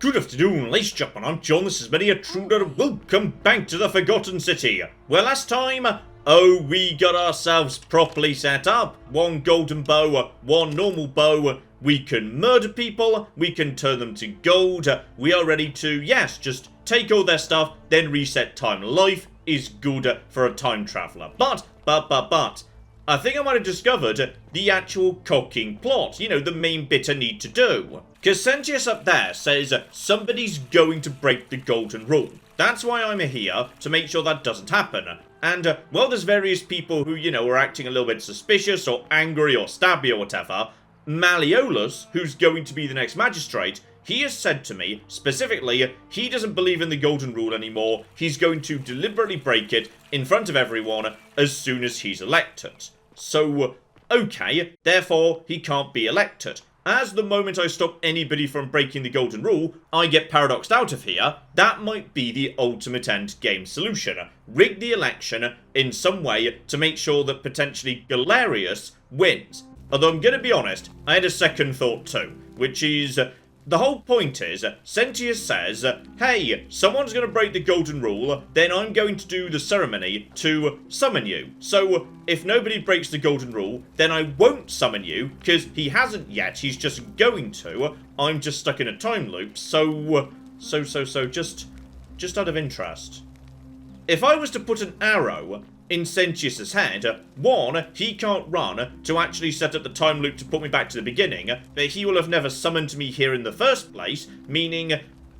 Good afternoon, ladies and gentlemen, I'm John, this is Many a Truder, welcome back to the Forgotten City. Well, last time, we got ourselves properly set up. One golden bow, one normal bow, we can murder people, we can turn them to gold, we are ready to, yes, just take all their stuff, then reset time. Life is good for a time traveller. But, I think I might have discovered the actual cocking plot. You know, the main bit I need to do. Because Sentius up there says somebody's going to break the golden rule. That's why I'm here, to make sure that doesn't happen. And, well, there's various people who, you know, are acting a little bit suspicious or angry or stabby or whatever. Malleolus, who's going to be the next magistrate, he has said to me, specifically, he doesn't believe in the golden rule anymore. He's going to deliberately break it in front of everyone as soon as he's elected. So, okay, therefore, he can't be elected. As the moment I stop anybody from breaking the golden rule, I get paradoxed out of here. That might be the ultimate end game solution. Rig the election in some way to make sure that potentially Galerius wins. Although I'm going to be honest, I had a second thought too, which is, the whole point is, Sentius says, hey, someone's going to break the golden rule, then I'm going to do the ceremony to summon you. So, if nobody breaks the golden rule, then I won't summon you, because he hasn't yet, he's just going to. I'm just stuck in a time loop, so just out of interest. If I was to put an arrow in Sentius's head, one, he can't run to actually set up the time loop to put me back to the beginning, but he will have never summoned me here in the first place, meaning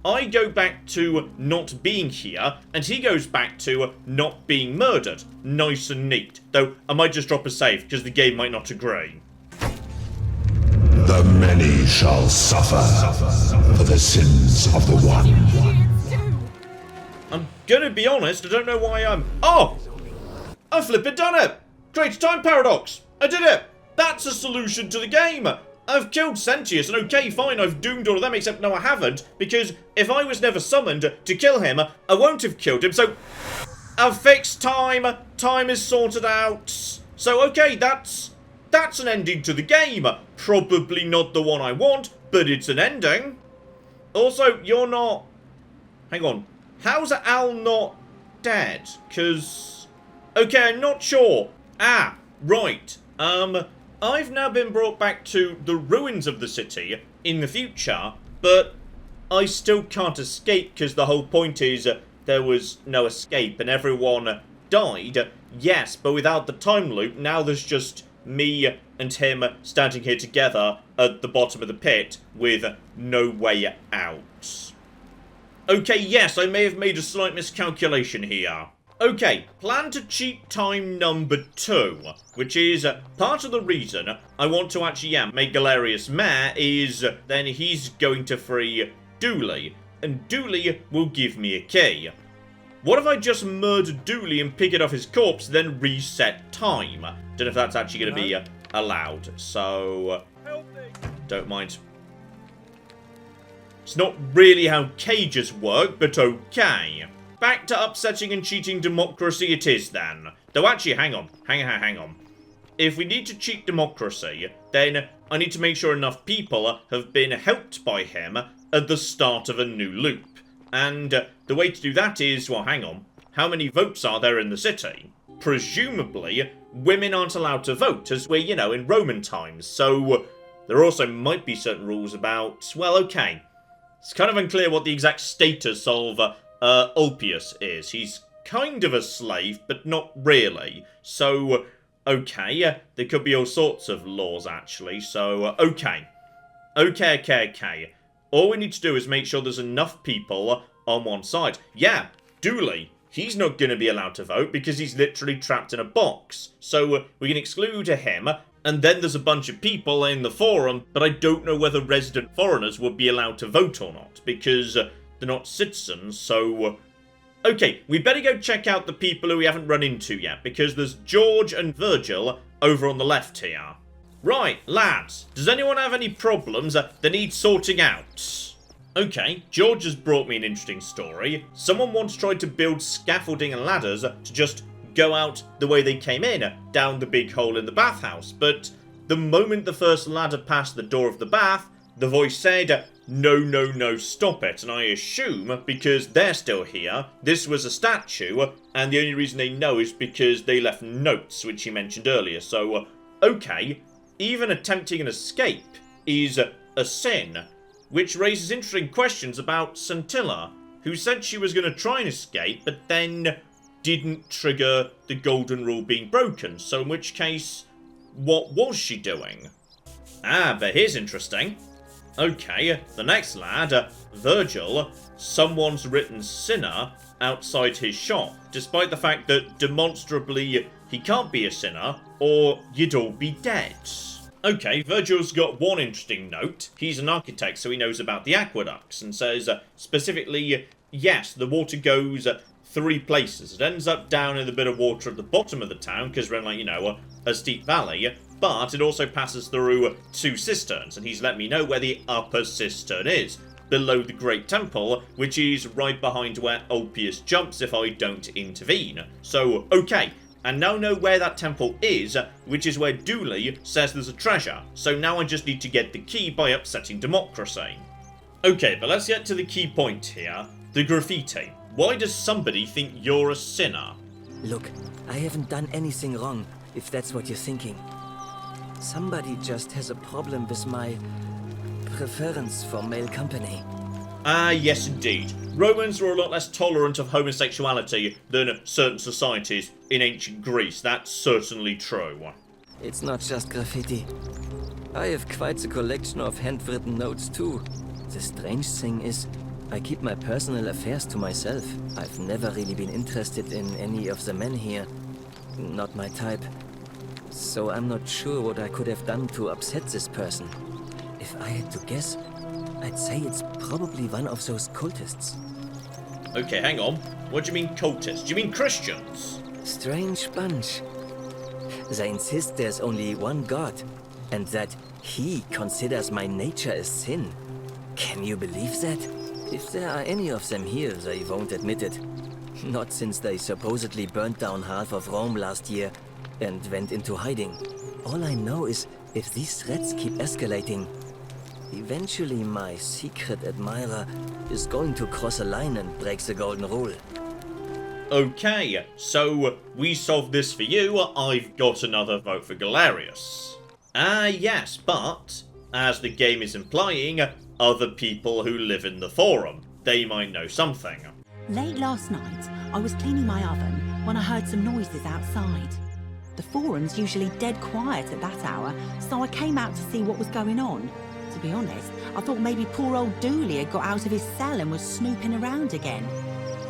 I go back to not being here, and he goes back to not being murdered. Nice and neat. Though, I might just drop a save, because the game might not agree. The many shall suffer for the sins of the one. I'm gonna be honest, I don't know why I'm... Oh! I flippin' done it! Create a time paradox! I did it! That's a solution to the game! I've killed Sentius, and okay, fine, I've doomed all of them, except no, I haven't, because if I was never summoned to kill him, I won't have killed him, so... I've fixed time! Time is sorted out! So, okay, that's an ending to the game. Probably not the one I want, but it's an ending. Also, you're not... Hang on. How's Al not dead? Because... Okay, I'm not sure. Ah, right. I've now been brought back to the ruins of the city in the future, but I still can't escape because the whole point is there was no escape and everyone died. Yes, but without the time loop, now there's just me and him standing here together at the bottom of the pit with no way out. Okay, yes, I may have made a slight miscalculation here. Okay, plan to cheat time number 2, which is part of the reason I want to actually, make Galerius mayor, is then he's going to free Dooley, and Dooley will give me a key. What if I just murder Dooley and pick it off his corpse, then reset time? Don't know if that's actually going to be allowed, so don't mind. It's not really how cages work, but okay. Back to upsetting and cheating democracy it is then. Though actually, hang on. If we need to cheat democracy, then I need to make sure enough people have been helped by him at the start of a new loop. And the way to do that is, well, hang on. How many votes are there in the city? Presumably, women aren't allowed to vote, as we're, you know, in Roman times. So there also might be certain rules about, well, okay. It's kind of unclear what the exact status of Ulpius is. He's kind of a slave, but not really. So, okay, there could be all sorts of laws, actually. So, okay. Okay. All we need to do is make sure there's enough people on one side. Yeah, Dooley. He's not going to be allowed to vote because he's literally trapped in a box. So, we can exclude him. And then there's a bunch of people in the forum, but I don't know whether resident foreigners would be allowed to vote or not, because they're not citizens, so... Okay, we better go check out the people who we haven't run into yet, because there's George and Virgil over on the left here. Right, lads, does anyone have any problems that need sorting out? Okay, George has brought me an interesting story. Someone once tried to build scaffolding and ladders to just go out the way they came in, down the big hole in the bathhouse, but the moment the first ladder passed the door of the bath, the voice said, no, no, no, stop it. And I assume, because they're still here, this was a statue, and the only reason they know is because they left notes, which he mentioned earlier. So, okay, even attempting an escape is a sin, which raises interesting questions about Scintilla, who said she was going to try and escape, but then didn't trigger the golden rule being broken. So in which case, what was she doing? Ah, but here's interesting. Okay, the next lad, Virgil, someone's written sinner outside his shop, despite the fact that demonstrably he can't be a sinner, or you'd all be dead. Okay, Virgil's got one interesting note. He's an architect, so he knows about the aqueducts, and says specifically, yes, the water goes 3 places. It ends up down in the bit of water at the bottom of the town, because we're in, like, you know, a steep valley, but it also passes through 2 cisterns, and he's let me know where the upper cistern is, below the Great Temple, which is right behind where Ulpius jumps if I don't intervene. So, okay, and now know where that temple is, which is where Dooley says there's a treasure, so now I just need to get the key by upsetting democracy. Okay, but let's get to the key point here, the graffiti. Why does somebody think you're a sinner? Look, I haven't done anything wrong, if that's what you're thinking. Somebody just has a problem with my preference for male company. Ah, yes indeed. Romans were a lot less tolerant of homosexuality than certain societies in ancient Greece. That's certainly true. It's not just graffiti. I have quite a collection of handwritten notes too. The strange thing is, I keep my personal affairs to myself. I've never really been interested in any of the men here. Not my type. So I'm not sure what I could have done to upset this person. If I had to guess, I'd say it's probably one of those cultists. Okay, hang on. What do you mean cultists? Do you mean Christians? Strange bunch. They insist there's only one God, and that he considers my nature a sin. Can you believe that? If there are any of them here, they won't admit it. Not since they supposedly burnt down half of Rome last year and went into hiding. All I know is, if these threats keep escalating, eventually my secret admirer is going to cross a line and break the golden rule. Okay, so we solved this for you. I've got another vote for Galerius. Ah, yes, but, as the game is implying, other people who live in the forum. They might know something. Late last night, I was cleaning my oven when I heard some noises outside. The forum's usually dead quiet at that hour, so I came out to see what was going on. To be honest, I thought maybe poor old Dooley had got out of his cell and was snooping around again.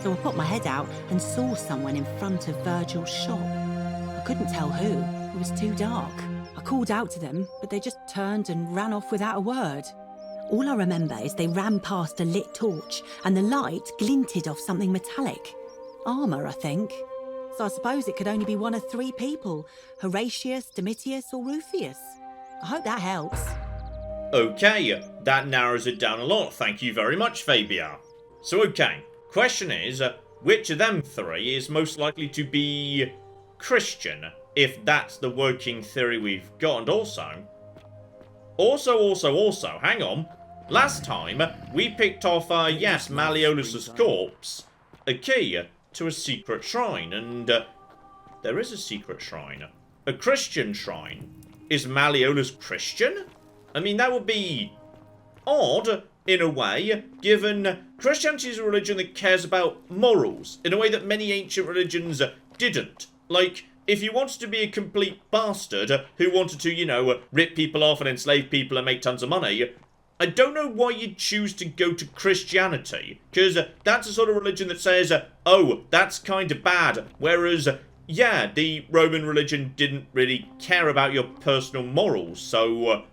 So I put my head out and saw someone in front of Virgil's shop. I couldn't tell who, it was too dark. I called out to them, but they just turned and ran off without a word. All I remember is they ran past a lit torch, and the light glinted off something metallic. Armour, I think. So I suppose it could only be one of 3 people. Horatius, Domitius, or Rufius. I hope that helps. Okay, that narrows it down a lot. Thank you very much, Fabia. So okay, question is, which of them 3 is most likely to be Christian, if that's the working theory we've got? And also, hang on. Last time, we picked off, yes, Malleolus's corpse, a key to a secret shrine, and there is a secret shrine. A Christian shrine. Is Malleolus Christian? I mean, that would be odd, in a way, given Christianity is a religion that cares about morals, in a way that many ancient religions didn't. Like, if you wanted to be a complete bastard who wanted to, you know, rip people off and enslave people and make tons of money, I don't know why you'd choose to go to Christianity, because that's a sort of religion that says, oh, that's kind of bad, whereas, yeah, the Roman religion didn't really care about your personal morals, so,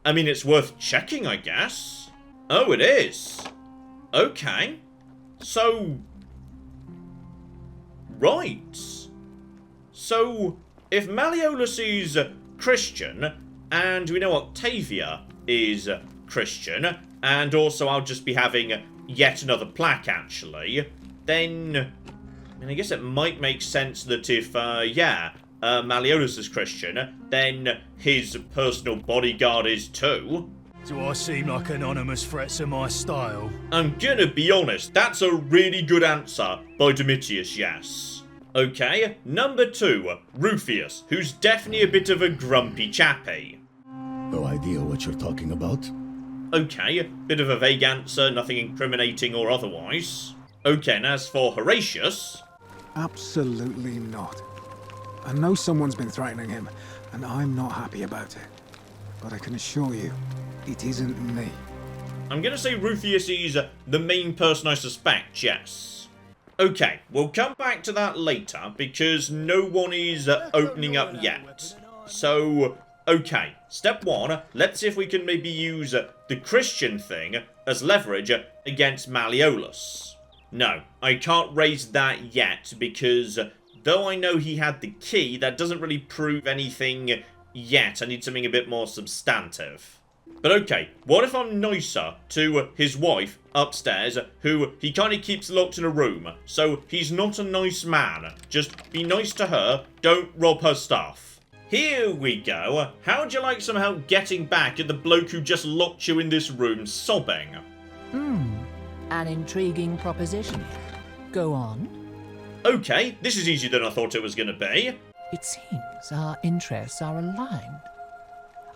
I mean, it's worth checking, I guess. Oh, it is. Okay. So, right. So, if Malleolus is Christian, and we know Octavia is Christian, and also I'll just be having yet another plaque, actually, then, I mean, I guess it might make sense that if, Malleolus is Christian, then his personal bodyguard is too. Do I seem like anonymous threats are my style? I'm gonna be honest, that's a really good answer by Domitius, yes. Okay, number 2, Rufius, who's definitely a bit of a grumpy chappy. No idea what you're talking about. Okay, bit of a vague answer, nothing incriminating or otherwise. Okay, and as for Horatius... Absolutely not. I know someone's been threatening him, and I'm not happy about it. But I can assure you, it isn't me. I'm gonna say Rufius is the main person I suspect, yes. Okay, we'll come back to that later, because no one is opening up yet. So, okay, step 1, let's see if we can maybe use the Christian thing as leverage against Malleolus. No, I can't raise that yet, because though I know he had the key, that doesn't really prove anything yet. I need something a bit more substantive. But okay, what if I'm nicer to his wife upstairs, who he kind of keeps locked in a room, so he's not a nice man. Just be nice to her, don't rob her stuff. Here we go. How'd you like some help getting back at the bloke who just locked you in this room sobbing? An intriguing proposition. Go on. Okay, this is easier than I thought it was going to be. It seems our interests are aligned.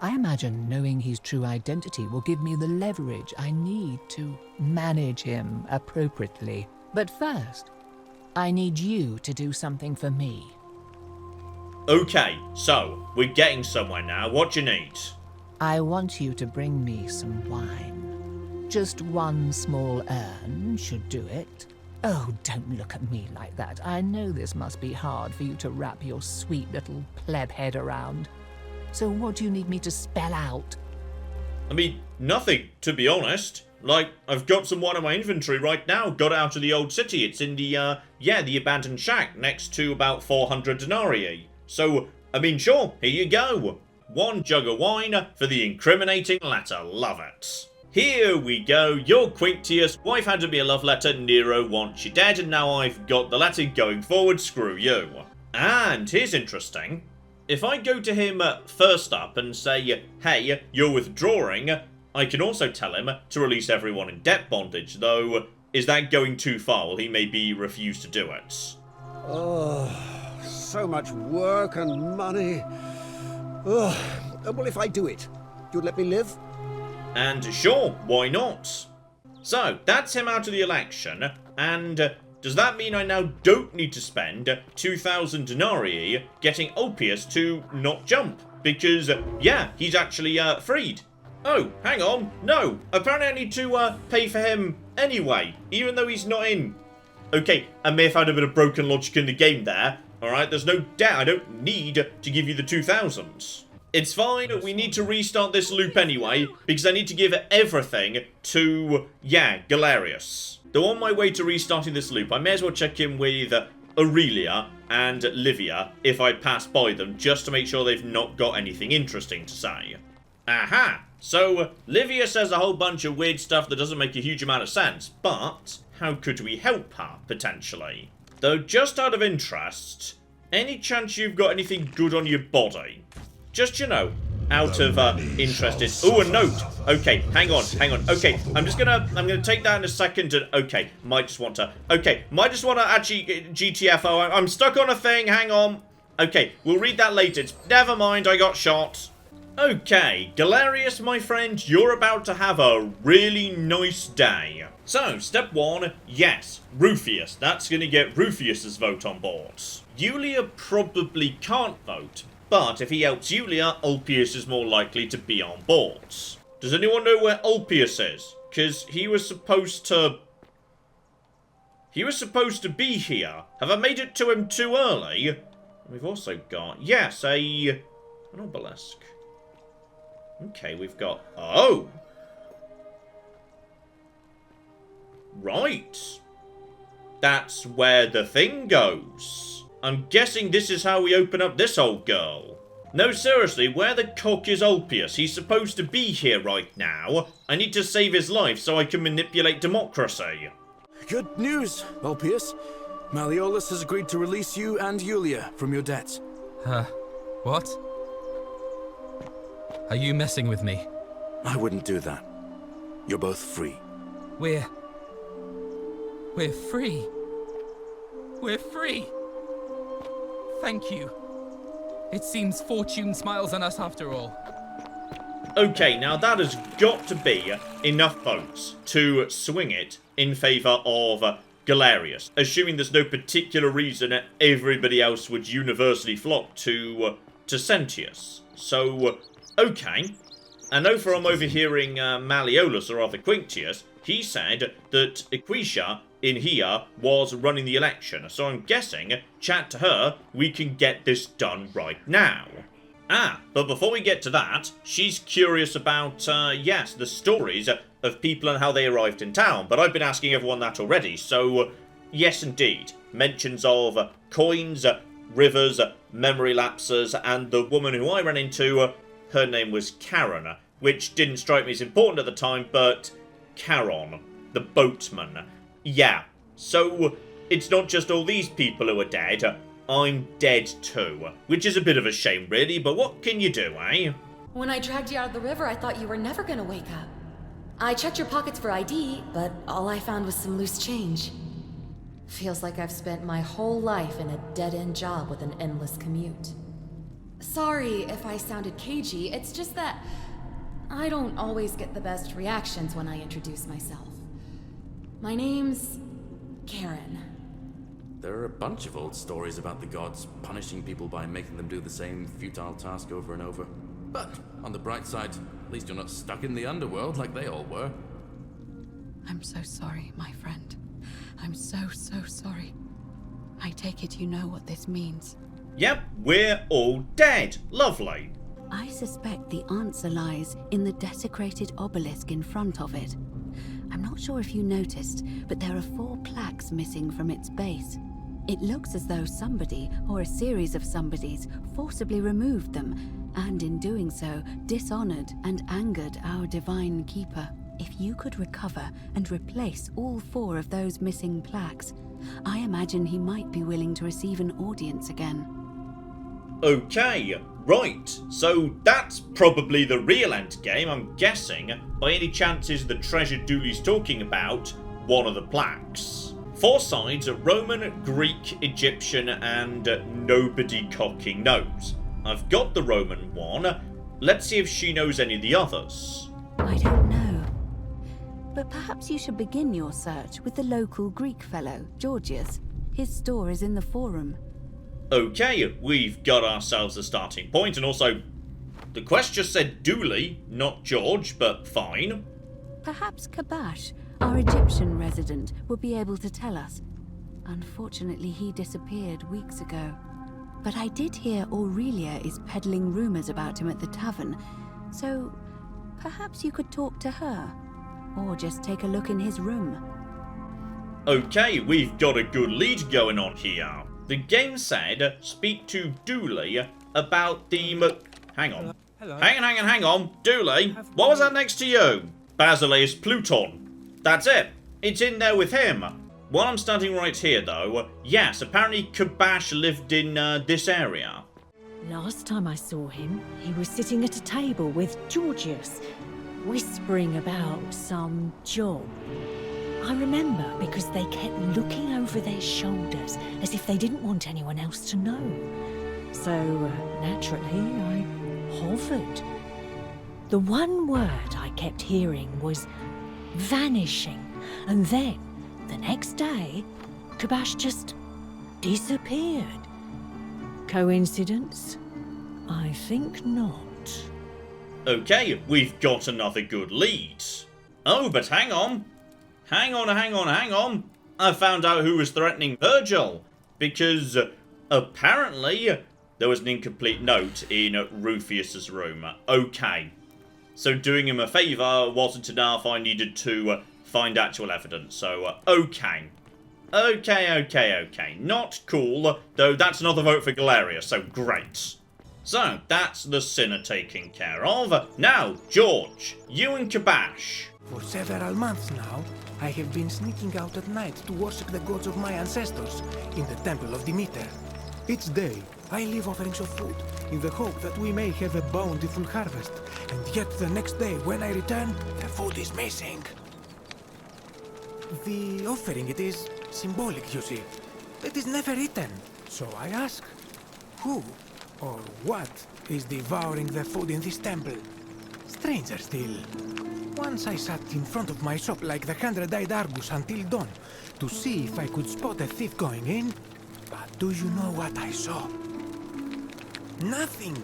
I imagine knowing his true identity will give me the leverage I need to manage him appropriately. But first, I need you to do something for me. Okay, so, we're getting somewhere now. What do you need? I want you to bring me some wine. Just one small urn should do it. Oh, don't look at me like that. I know this must be hard for you to wrap your sweet little pleb head around. So what do you need me to spell out? I mean, nothing, to be honest. Like, I've got some wine in my inventory right now. Got it out of the old city. It's in the, the abandoned shack next to about 400 denarii. So, I mean, sure, here you go. 1 jug of wine for the incriminating letter. Love it. Here we go. You're Quinctius. Wife had to be a love letter. Nero wants you dead. And now I've got the letter going forward. Screw you. And here's interesting. If I go to him first up and say, hey, you're withdrawing, I can also tell him to release everyone in debt bondage, though is that going too far? Will he maybe refuse to do it? Oh, so much work and money. Oh, well, if I do it, you'd let me live? And sure, why not? So, that's him out of the election, and does that mean I now don't need to spend 2,000 denarii getting Ulpius to not jump? Because, yeah, he's actually freed. Oh, hang on, no, apparently I need to pay for him anyway, even though he's not in. Okay, I may have had a bit of broken logic in the game there. Alright, there's no doubt I don't need to give you the 2,000. It's fine, we need to restart this loop anyway, because I need to give everything to, Galerius. Though on my way to restarting this loop, I may as well check in with Aurelia and Livia if I pass by them, just to make sure they've not got anything interesting to say. Aha! So, Livia says a whole bunch of weird stuff that doesn't make a huge amount of sense, but how could we help her, potentially? Though, just out of interest, any chance you've got anything good on your body? Just, out of interested. Oh, a note. Okay, hang on. Okay, I'm gonna take that in a second and, okay, might just want to actually GTFO. I'm stuck on a thing, hang on. Okay, we'll read that later. Never mind, I got shot. Okay, Galerius, my friend, you're about to have a really nice day. So, step 1, yes, Rufius. That's gonna get Rufius's vote on board. Julia probably can't vote, but if he helps Julia, Ulpius is more likely to be on board. Does anyone know where Ulpius is? Because he was supposed to be here. Have I made it to him too early? We've also got, yes, an obelisk. Okay, we've got, oh! Right. That's where the thing goes. I'm guessing this is how we open up this old girl. No, seriously, where the cock is Ulpius? He's supposed to be here right now. I need to save his life so I can manipulate democracy. Good news, Ulpius. Malleolus has agreed to release you and Julia from your debts. What? Are you messing with me? I wouldn't do that. You're both free. We're free. We're free. Thank you. It seems fortune smiles on us after all. Okay, now that has got to be enough votes to swing it in favour of Galerius, assuming there's no particular reason everybody else would universally flock to Sentius. So, okay. I know from overhearing Malleolus, or rather Quinctius, he said that Equisha in here was running the election, so I'm guessing, chat to her, we can get this done right now. But before we get to that, she's curious about, yes, the stories of people and how they arrived in town, but I've been asking everyone that already, so yes indeed. Mentions of coins, rivers, memory lapses, and the woman who I ran into, her name was Karen, which didn't strike me as important at the time, but Charon, the boatman. Yeah, so it's not just all these people who are dead, I'm dead too. Which is a bit of a shame really, but what can you do, eh? When I dragged you out of the river, I thought you were never gonna wake up. I checked your pockets for ID, but all I found was some loose change. Feels like I've spent my whole life in a dead-end job with an endless commute. Sorry if I sounded cagey, it's just that I don't always get the best reactions when I introduce myself. My name's Karen. There are a bunch of old stories about the gods punishing people by making them do the same futile task over and over. But, on the bright side, at least you're not stuck in the underworld like they all were. I'm so sorry, my friend. I'm so sorry. I take it you know what this means. Yep, we're all dead. Lovely. I suspect the answer lies in the desecrated obelisk in front of it. I'm not sure if you noticed, but there are 4 plaques missing from its base. It looks as though somebody, or a series of somebodies, forcibly removed them, and in doing so, dishonored and angered our divine keeper. If you could recover and replace all 4 of those missing plaques, I imagine he might be willing to receive an audience again. Okay, right, so that's probably the real endgame, I'm guessing. By any chance is the treasure Dooley's talking about one of the plaques? 4 sides are Roman, Greek, Egyptian, and nobody cocking knows. I've got the Roman one. Let's see if she knows any of the others. I don't know. But perhaps you should begin your search with the local Greek fellow, Georgius. His store is in the forum. Okay, we've got ourselves a starting point, and also, the quest just said Dooley, not George, but fine. Perhaps Kabash, our Egyptian resident, will be able to tell us. Unfortunately, he disappeared weeks ago. But I did hear Aurelia is peddling rumors about him at the tavern, so perhaps you could talk to her, or just take a look in his room. Okay, we've got a good lead going on here. The game said, speak to Dooley about the hang on. Hello. Hang on. Dooley, what was that next to you? Basileus Pluton. That's it. It's in there with him. While I'm standing right here, though, yes, apparently Kabash lived in this area. Last time I saw him, he was sitting at a table with Georgius, whispering about some job. I remember because they kept looking over their shoulders as if they didn't want anyone else to know. So, naturally, I hovered. The one word I kept hearing was vanishing, and then, the next day, Kabash just disappeared. Coincidence? I think not. Okay, we've got another good lead. Oh, but hang on. Hang on. I found out who was threatening Virgil. Because, apparently, there was an incomplete note in Rufius's room. Okay. So doing him a favour wasn't enough, I needed to find actual evidence. So, okay. Okay. Not cool, though that's another vote for Galerius, so great. So, that's the sinner taken care of. Now, George, you and Kabash. For several months now, I have been sneaking out at night to worship the gods of my ancestors in the temple of Demeter. Each day, I leave offerings of food in the hope that we may have a bountiful harvest. And yet the next day, when I return, the food is missing. The offering, it is symbolic, you see. It is never eaten. So I ask, who or what is devouring the food in this temple? Stranger still. Once I sat in front of my shop like the 100-eyed Argus until dawn to see if I could spot a thief going in. But do you know what I saw? Nothing.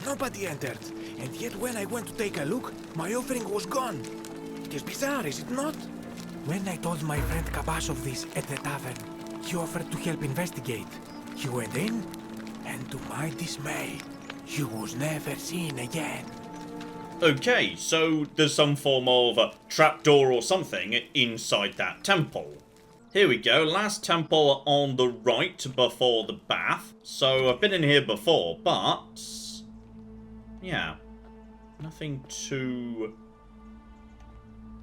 Nobody entered. And yet when I went to take a look, my offering was gone. It is bizarre, is it not? When I told my friend Kabash of this at the tavern, he offered to help investigate. He went in, and to my dismay, he was never seen again. Okay, so there's some form of a trapdoor or something inside that temple. Here we go, last temple on the right before the bath. So I've been in here before, but yeah, nothing too...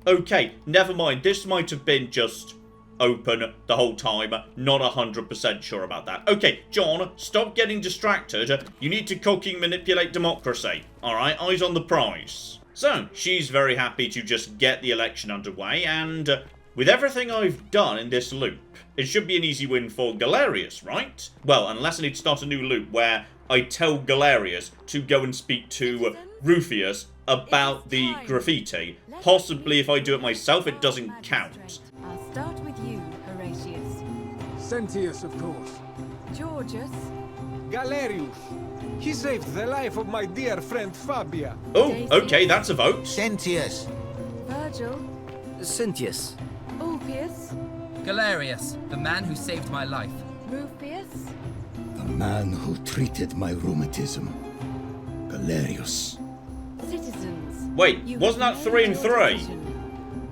Okay, never mind, this might have been just open the whole time, not 100% sure about that. Okay, John, stop getting distracted. You need to cooking manipulate democracy. Alright, eyes on the prize. So, she's very happy to just get the election underway, and with everything I've done in this loop, it should be an easy win for Galerius, right? Well, unless I need to start a new loop where I tell Galerius to go and speak to Rufius about the graffiti. Possibly if I do it myself, it doesn't count. I'll start with you, Horatius. Sentius, of course. Georgius. Galerius. He saved the life of my dear friend Fabia. Oh, okay, that's a vote. Sentius. Virgil. Sentius. Ulpius. Galerius, the man who saved my life. Rufius. The man who treated my rheumatism. Galerius. Citizens. Wait, wasn't that 3 and 3?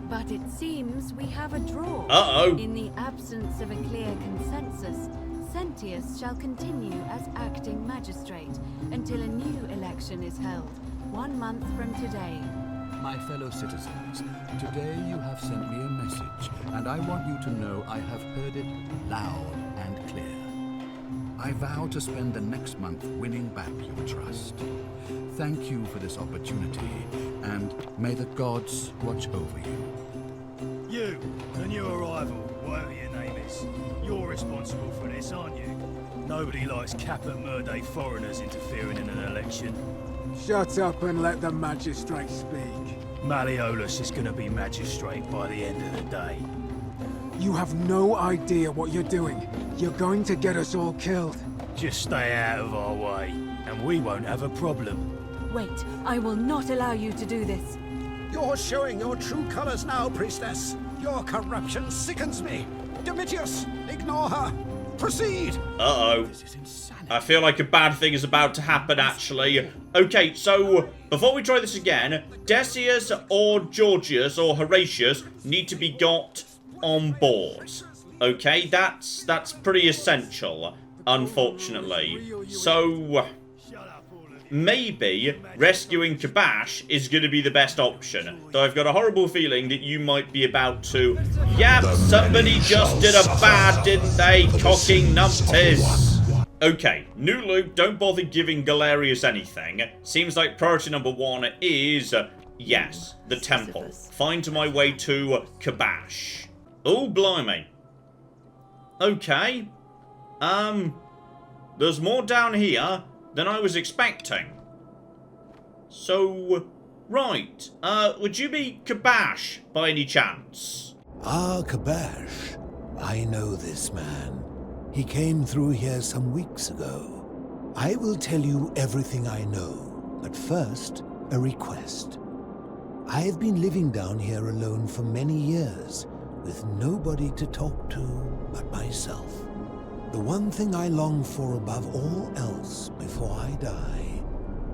But it seems we have a draw. Uh-oh. In the absence of a clear consensus, Sentius shall continue as acting magistrate until a new election is held, 1 month from today. My fellow citizens, today you have sent me a message, and I want you to know I have heard it loud and clear. I vow to spend the next month winning back your trust. Thank you for this opportunity, and may the gods watch over you. You, the new arrival, whatever your name is, you're responsible for this, aren't you? Nobody likes Caput Murday foreigners interfering in an election. Shut up and let the magistrate speak. Malleolus is going to be magistrate by the end of the day. You have no idea what you're doing. You're going to get us all killed. Just stay out of our way, and we won't have a problem. Wait, I will not allow you to do this. You're showing your true colors now, priestess. Your corruption sickens me. Domitius, ignore her. Proceed. Uh-oh. I feel like a bad thing is about to happen, actually. Okay, so before we try this again, Decius or Georgius or Horatius need to be got on board. Okay, that's pretty essential, unfortunately. So maybe rescuing Kabash is going to be the best option. Though I've got a horrible feeling that you might be about to... Yep, somebody just did a bad, didn't they? Cocking numpties. Okay, new loop, don't bother giving Galerius anything. Seems like priority number 1 is, yes, the temple. Find my way to Kabash. Oh, blimey. Okay. There's more down here than I was expecting. So, right. Would you be Kabash by any chance? Ah, Kabash. I know this man. He came through here some weeks ago. I will tell you everything I know, but first, a request. I have been living down here alone for many years, with nobody to talk to but myself. The one thing I long for above all else before I die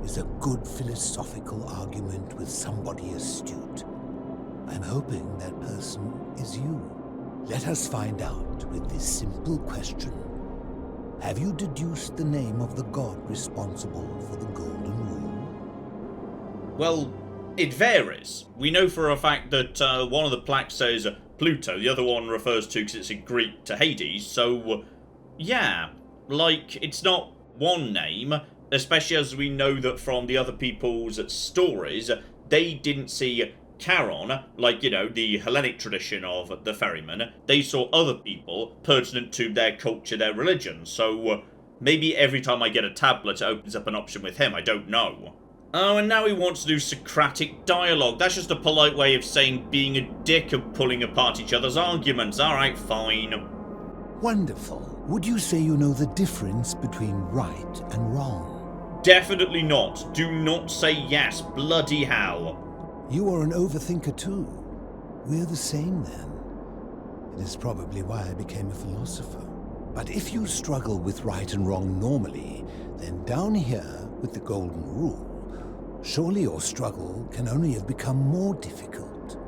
is a good philosophical argument with somebody astute. I'm hoping that person is you. Let us find out with this simple question. Have you deduced the name of the god responsible for the Golden Rule? Well, it varies. We know for a fact that one of the plaques says Pluto, the other one refers to, because it's in Greek, to Hades, so yeah, like, it's not one name, especially as we know that from the other people's stories, they didn't see Charon, like, you know, the Hellenic tradition of the ferryman. They saw other people pertinent to their culture, their religion, so maybe every time I get a tablet it opens up an option with him, I don't know. Oh, and now he wants to do Socratic dialogue. That's just a polite way of saying being a dick and pulling apart each other's arguments. Alright, fine. Wonderful. Would you say you know the difference between right and wrong? Definitely not. Do not say yes. Bloody hell. You are an overthinker too. We're the same then. It is probably why I became a philosopher. But if you struggle with right and wrong normally, then down here with the golden rule, surely your struggle can only have become more difficult.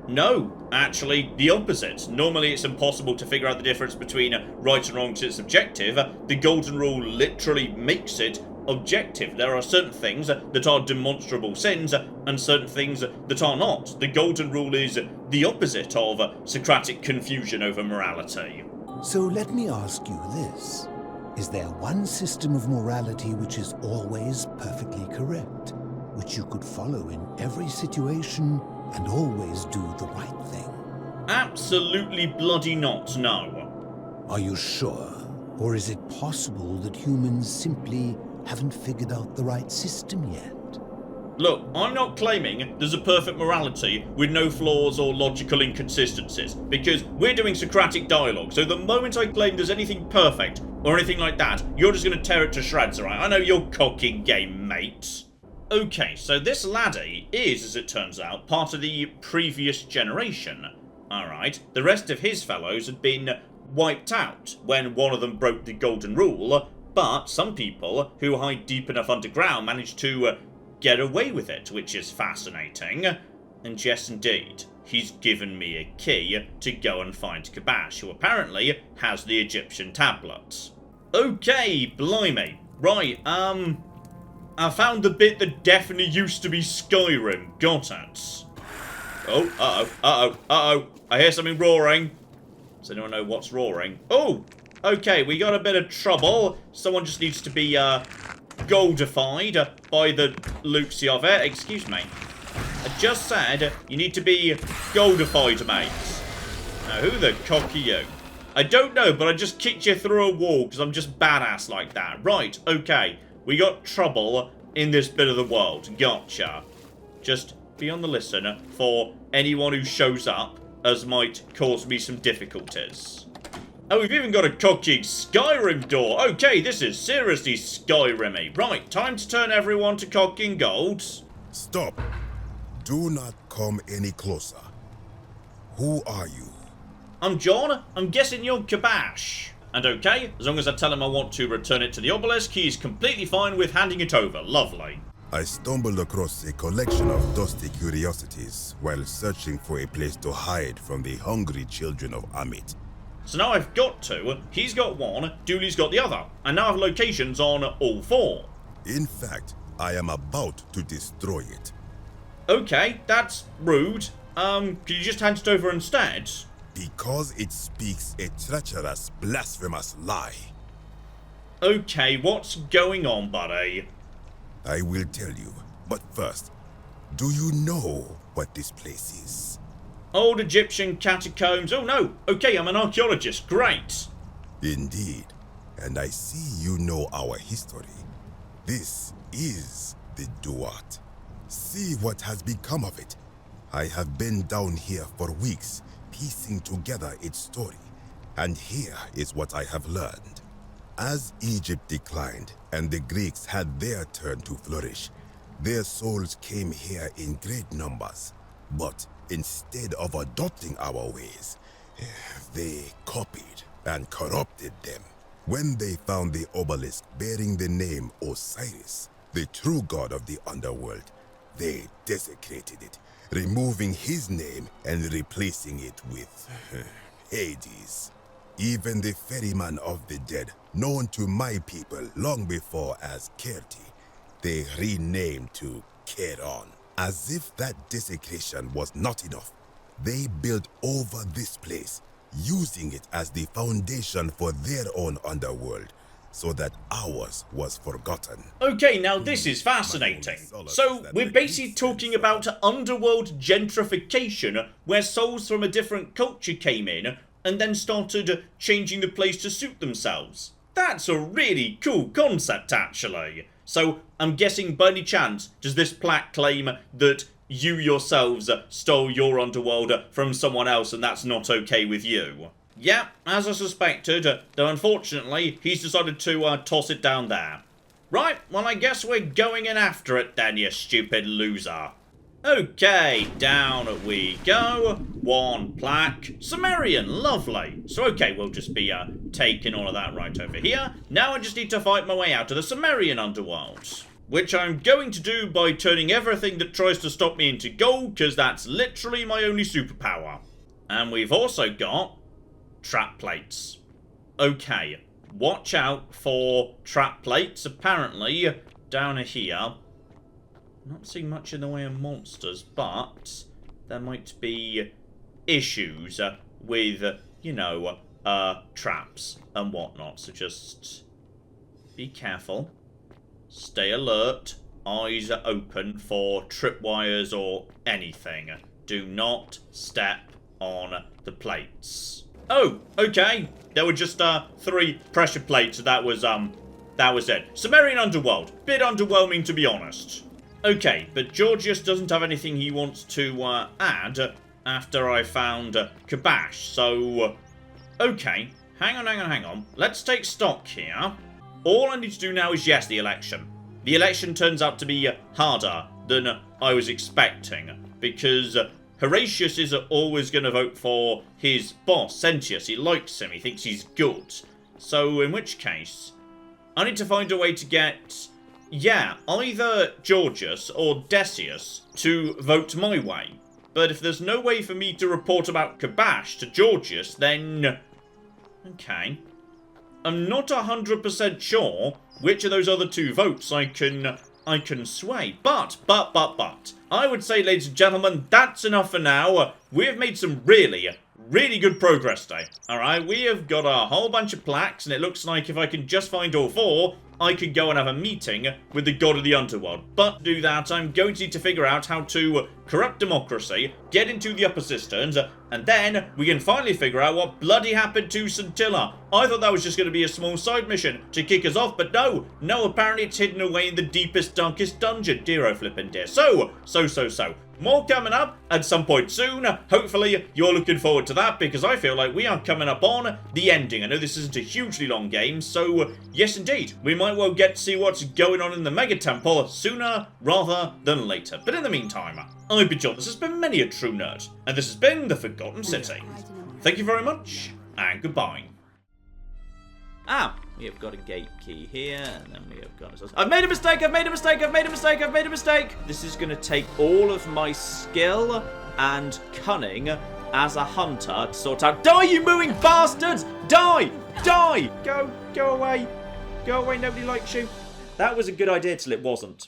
No, actually, the opposite. Normally it's impossible to figure out the difference between right and wrong because it's subjective. The golden rule literally makes it objective. There are certain things that are demonstrable sins and certain things that are not. The golden rule is the opposite of Socratic confusion over morality. So let me ask you this. Is there one system of morality which is always perfectly correct, which you could follow in every situation and always do the right thing? Absolutely bloody not, no. Are you sure? Or is it possible that humans simply haven't figured out the right system yet? Look, I'm not claiming there's a perfect morality with no flaws or logical inconsistencies, because we're doing Socratic dialogue, so the moment I claim there's anything perfect or anything like that, you're just going to tear it to shreds, alright? I know you're cocking game, mate. Okay, so this laddie is, as it turns out, part of the previous generation. Alright, the rest of his fellows had been wiped out when one of them broke the golden rule, but some people who hide deep enough underground managed to get away with it, which is fascinating. And yes, indeed, he's given me a key to go and find Kabash, who apparently has the Egyptian tablets. Okay, blimey. Right, I found the bit that definitely used to be Skyrim. Got it. Oh, uh-oh. I hear something roaring. Does anyone know what's roaring? Oh, okay, we got a bit of trouble. Someone just needs to be, goldified by the Luxie of it. Excuse me. I just said you need to be goldified, mate. Now, who the cock are you? I don't know, but I just kicked you through a wall because I'm just badass like that. Right, okay. We got trouble in this bit of the world. Gotcha. Just be on the listen for anyone who shows up, as might cause me some difficulties. Oh, we've even got a cocky Skyrim door. Okay, this is seriously Skyrim-y. Right, time to turn everyone to cocking golds. Stop. Do not come any closer. Who are you? I'm John. I'm guessing you're Kabash. And okay, as long as I tell him I want to return it to the obelisk, he's completely fine with handing it over. Lovely. I stumbled across a collection of dusty curiosities while searching for a place to hide from the hungry children of Amit. So now I've got two, he's got one, Dooley's got the other, and now I have locations on all four. In fact, I am about to destroy it. Okay, that's rude. Could you just hand it over instead? Because it speaks a treacherous, blasphemous lie. Okay, what's going on, buddy? I will tell you, but first, do you know what this place is? Old Egyptian catacombs. Oh no, okay, I'm an archaeologist. Great. Indeed, and I see you know our history. This is the Duat. See what has become of it. I have been down here for weeks, piecing together its story, and here is what I have learned. As Egypt declined and the Greeks had their turn to flourish, their souls came here in great numbers, but instead of adopting our ways, they copied and corrupted them. When they found the obelisk bearing the name Osiris, the true god of the underworld, they desecrated it, removing his name and replacing it with Hades. Even the ferryman of the dead, known to my people long before as Kerti, they renamed to Keron. As if that desecration was not enough, they built over this place, using it as the foundation for their own underworld, so that ours was forgotten. Okay, now this is fascinating. So, we're basically talking about underworld gentrification, where souls from a different culture came in and then started changing the place to suit themselves. That's a really cool concept, actually. So, I'm guessing by any chance, does this plaque claim that you yourselves stole your underworld from someone else and that's not okay with you? Yeah, as I suspected, though unfortunately, he's decided to toss it down there. Right, well I guess we're going in after it then, you stupid loser. Okay, down we go. One plaque. Sumerian, lovely. So okay, we'll just be taking all of that right over here. Now I just need to fight my way out of the Sumerian underworld, which I'm going to do by turning everything that tries to stop me into gold, because that's literally my only superpower. And we've also got trap plates. Okay, watch out for trap plates. Apparently, down here, not seeing much in the way of monsters, but there might be issues with, you know, traps and whatnot. So just be careful. Stay alert. Eyes open for tripwires or anything. Do not step on the plates. Oh, okay. There were just 3 pressure plates. That was it. Sumerian underworld. Bit underwhelming, to be honest. Okay, but Georgius doesn't have anything he wants to add after I found Kabash. So, okay. Hang on. Let's take stock here. All I need to do now is yes, the election. The election turns out to be harder than I was expecting, because Horatius is always going to vote for his boss, Sentius. He likes him. He thinks he's good. So, in which case, I need to find a way to get, yeah, either Georgius or Decius to vote my way. But if there's no way for me to report about Kabash to Georgius, then okay. I'm not 100% sure which of those other 2 votes I can sway. But, I would say, ladies and gentlemen, that's enough for now. We have made some really good progress today. Alright, we have got a whole bunch of plaques, and it looks like if I can just find all 4, I could go and have a meeting with the god of the underworld. But to do that, I'm going to need to figure out how to corrupt democracy, get into the upper cisterns, and then we can finally figure out what bloody happened to Scintilla. I thought that was just going to be a small side mission to kick us off, but no, apparently it's hidden away in the deepest, darkest dungeon. Dear oh flippin' dear. So. More coming up at some point soon. Hopefully, you're looking forward to that, because I feel like we are coming up on the ending. I know this isn't a hugely long game, so yes, indeed. We might well get to see what's going on in the Mega Temple sooner rather than later. But in the meantime, I've been John. This has been Many a True Nerd, and this has been the Forgotten City. Thank you very much, and goodbye. We have got a gate key here, and then we have got... I've made a mistake! This is going to take all of my skill and cunning as a hunter to sort out... Die, you mooing bastards! Die! Go away. Go away, nobody likes you. That was a good idea till it wasn't.